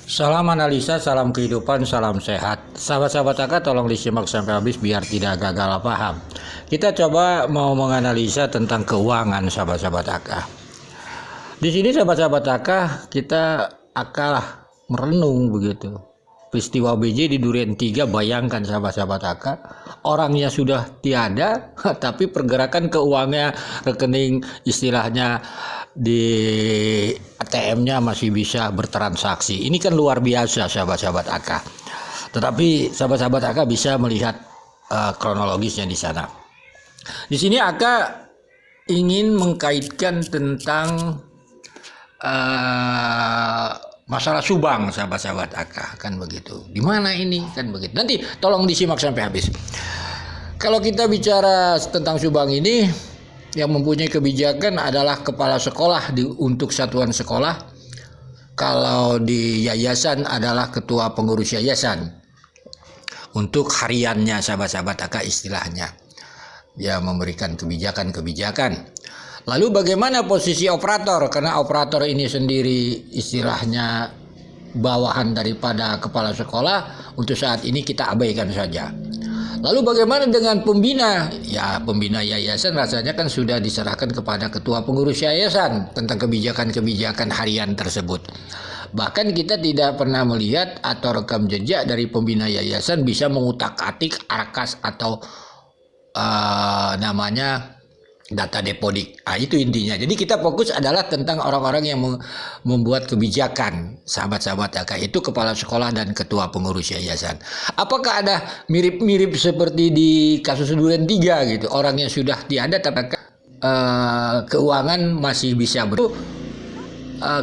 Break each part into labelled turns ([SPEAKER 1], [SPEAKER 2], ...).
[SPEAKER 1] Salam analisa, salam kehidupan, salam sehat. Sahabat-sahabat AK tolong disimak sampai habis biar tidak gagal paham. Kita coba mau menganalisa tentang keuangan sahabat-sahabat AK. Di sini sahabat-sahabat AK kita akan merenung begitu. Peristiwa BJ di Duren 3, bayangkan sahabat-sahabat AK, orangnya sudah tiada tapi pergerakan keuangannya, rekening istilahnya di ATM-nya masih bisa bertransaksi. Ini kan luar biasa sahabat-sahabat AK. Tetapi sahabat-sahabat AK bisa melihat kronologisnya di sana. Di sini AK ingin mengkaitkan tentang masalah Subang sahabat-sahabat AK, kan begitu. Di mana ini, kan begitu. Nanti tolong disimak sampai habis. Kalau kita bicara tentang Subang ini, yang mempunyai kebijakan adalah kepala sekolah untuk satuan sekolah. Kalau di yayasan adalah ketua pengurus yayasan. Untuk hariannya sahabat-sahabat AK istilahnya. Dia memberikan kebijakan-kebijakan. Lalu bagaimana posisi operator? Karena operator ini sendiri istilahnya bawahan daripada kepala sekolah, untuk saat ini kita abaikan saja. Lalu bagaimana dengan pembina? Ya, pembina yayasan rasanya kan sudah diserahkan kepada ketua pengurus yayasan tentang kebijakan-kebijakan harian tersebut. Bahkan kita tidak pernah melihat atau rekam jejak dari pembina yayasan bisa mengutak-atik arkas atau namanya data depodik. Itu intinya. Jadi kita fokus adalah tentang orang-orang yang membuat kebijakan, sahabat-sahabat AK, itu kepala sekolah dan ketua pengurus yayasan. Apakah ada mirip-mirip seperti di kasus Duren 3 gitu, orangnya sudah tiada tapi keuangan masih bisa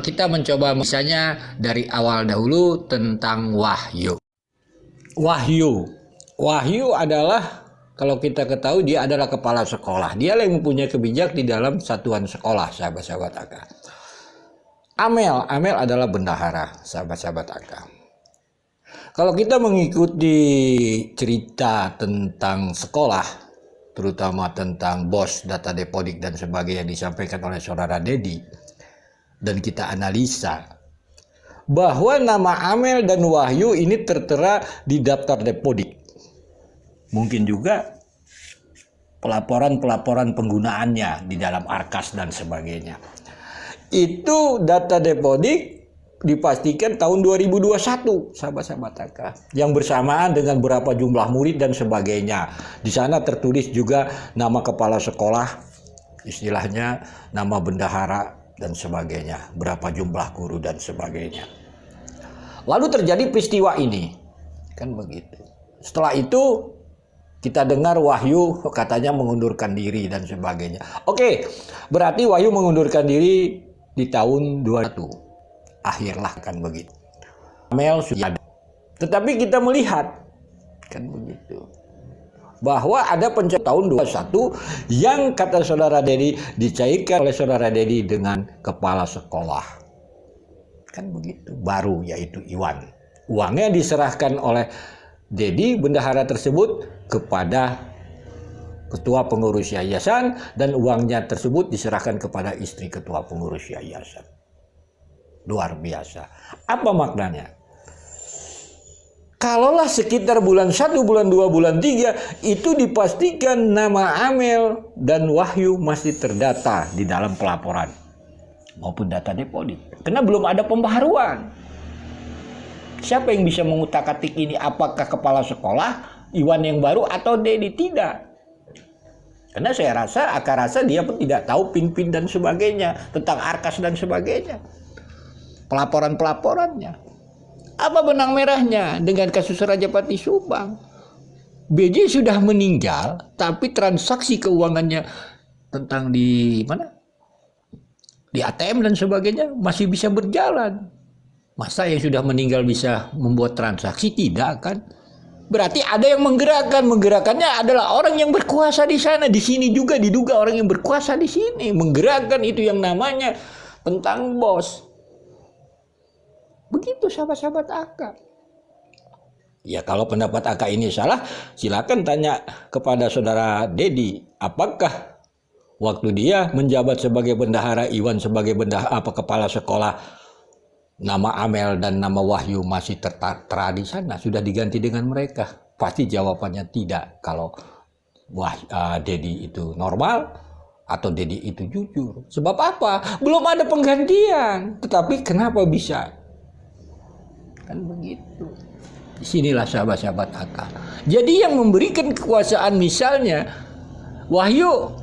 [SPEAKER 1] kita mencoba misalnya dari awal dahulu tentang Wahyu. Wahyu adalah, kalau kita ketahui, dia adalah kepala sekolah. Dia yang mempunyai kebijakan di dalam satuan sekolah, sahabat-sahabat AK. Amel adalah bendahara, sahabat-sahabat AK. Kalau kita mengikuti cerita tentang sekolah, terutama tentang BOS, data depodik dan sebagainya yang disampaikan oleh saudara Dedi, dan kita analisa bahwa nama Amel dan Wahyu ini tertera di daftar depodik. Mungkin juga pelaporan penggunaannya di dalam arkas dan sebagainya. Itu data depodik dipastikan tahun 2021, sahabat-sahabat AK. Yang bersamaan dengan berapa jumlah murid dan sebagainya. Di sana tertulis juga nama kepala sekolah, istilahnya nama bendahara dan sebagainya. Berapa jumlah guru dan sebagainya. Lalu terjadi peristiwa ini. Kan begitu. Setelah itu kita dengar Wahyu katanya mengundurkan diri dan sebagainya. Oke, berarti Wahyu mengundurkan diri di tahun 2021. Akhirlah kan begitu. Amel sudah ada. Tetapi kita melihat kan begitu, bahwa ada pencalonan tahun 2021 yang kata saudara Dedi dicairkan oleh saudara Dedi dengan kepala sekolah. Kan begitu, baru yaitu Iwan. Uangnya diserahkan oleh Dedi bendahara tersebut kepada ketua pengurus yayasan, dan uangnya tersebut diserahkan kepada istri ketua pengurus yayasan. Luar biasa. Apa maknanya? Kalaulah sekitar bulan 1, bulan 2, bulan 3 itu dipastikan nama Amel dan Wahyu masih terdata di dalam pelaporan maupun data deposit. Karena belum ada pembaharuan. Siapa yang bisa mengutak-atik ini? Apakah kepala sekolah Iwan yang baru atau Dedi? Tidak. Karena saya rasa, dia pun tidak tahu pin-pin dan sebagainya, tentang arkas dan sebagainya. Pelaporan-pelaporannya. Apa benang merahnya dengan kasus Rajapati Subang? BJ sudah meninggal, tapi transaksi keuangannya tentang di mana? Di ATM dan sebagainya masih bisa berjalan. Masa yang sudah meninggal bisa membuat transaksi? Tidak kan? Berarti ada yang menggerakkan. Menggerakkannya adalah orang yang berkuasa di sana. Di sini juga diduga orang yang berkuasa di sini menggerakkan itu yang namanya tentang BOS. Begitu sahabat-sahabat AK. Ya, kalau pendapat AK ini salah, silakan tanya kepada saudara Dedi. Apakah waktu dia menjabat sebagai bendahara, Iwan sebagai kepala sekolah, nama Amel dan nama Wahyu masih tertera di sana, sudah diganti dengan mereka? Pasti jawabannya tidak. Kalau Dedi itu normal atau Dedi itu jujur. Sebab apa? Belum ada penggantian. Tetapi kenapa bisa? Kan begitu. Disinilah sahabat-sahabat akal. Jadi yang memberikan kekuasaan, misalnya Wahyu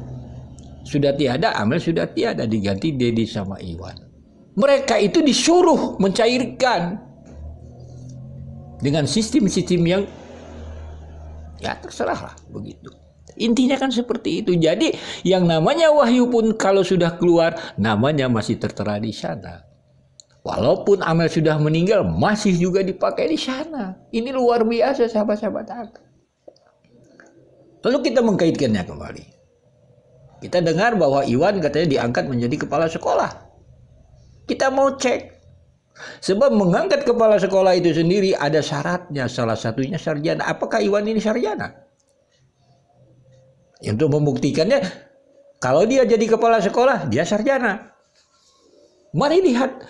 [SPEAKER 1] sudah tiada, Amel sudah tiada, diganti Dedi sama Iwan. Mereka itu disuruh mencairkan dengan sistem-sistem yang ya terserahlah begitu. Intinya kan seperti itu. Jadi yang namanya Wahyu pun kalau sudah keluar, namanya masih tertera di sana. Walaupun Amel sudah meninggal, masih juga dipakai di sana. Ini luar biasa sahabat-sahabat akal. Lalu kita mengkaitkannya kembali. Kita dengar bahwa Iwan katanya diangkat menjadi kepala sekolah. Kita mau cek. Sebab mengangkat kepala sekolah itu sendiri ada syaratnya. Salah satunya sarjana. Apakah Iwan ini sarjana? Untuk membuktikannya, kalau dia jadi kepala sekolah, dia sarjana. Mari lihat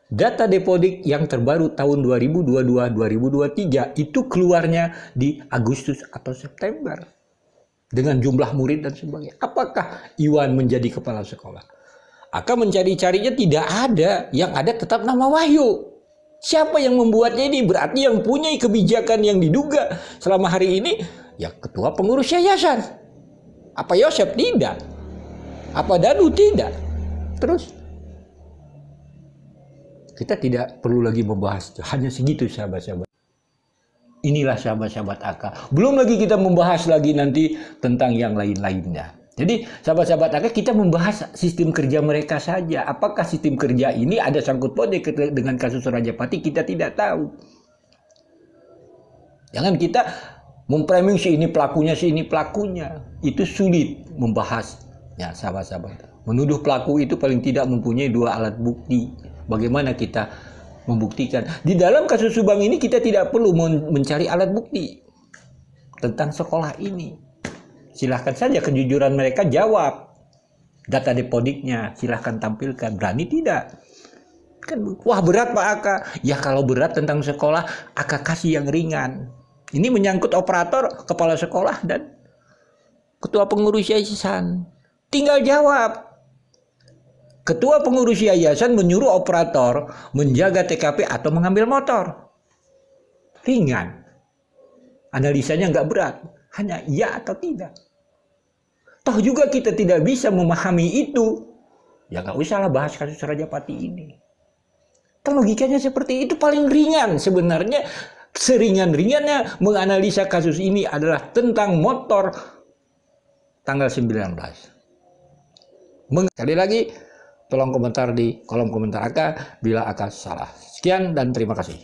[SPEAKER 1] data Depodik yang terbaru tahun 2022-2023 itu keluarnya di Agustus atau September. Dengan jumlah murid dan sebagainya. Apakah Iwan menjadi kepala sekolah? Akan mencari-carinya tidak ada, yang ada tetap nama Wahyu. Siapa yang membuatnya ini? Berarti yang punya kebijakan yang diduga selama hari ini, ya ketua pengurus yayasan. Apa Yosef? Tidak. Apa Danu? Tidak. Terus kita tidak perlu lagi membahas, hanya segitu sahabat-sahabat. Inilah sahabat-sahabat akal. Belum lagi kita membahas lagi nanti tentang yang lain-lainnya. Jadi sahabat-sahabat akal, kita membahas sistem kerja mereka saja. Apakah sistem kerja ini ada sangkut pautnya dengan kasus Rajapati, kita tidak tahu. Jangan kita memframing si ini pelakunya. Itu sulit membahas. Ya sahabat-sahabat. Menuduh pelaku itu paling tidak mempunyai 2 alat bukti. Bagaimana kita membuktikan? Di dalam kasus Subang ini kita tidak perlu mencari alat bukti tentang sekolah ini. Silahkan saja kejujuran mereka jawab. Data Depodiknya silahkan tampilkan. Berani tidak? Kan, wah berat Pak Aka. Ya kalau berat tentang sekolah, Aka kasih yang ringan. Ini menyangkut operator, kepala sekolah, dan ketua pengurus yayasan. Tinggal jawab. Ketua pengurus yayasan menyuruh operator menjaga TKP atau mengambil motor. Ringan. Analisanya nggak berat. Hanya iya atau tidak. Toh juga kita tidak bisa memahami itu. Ya nggak usahlah bahas kasus Rajapati ini. Kan logikanya seperti itu, paling ringan sebenarnya. Seringan-ringannya menganalisa kasus ini adalah tentang motor tanggal 19. Sekali lagi, tolong komentar di kolom komentar Aka bila Aka salah. Sekian dan terima kasih.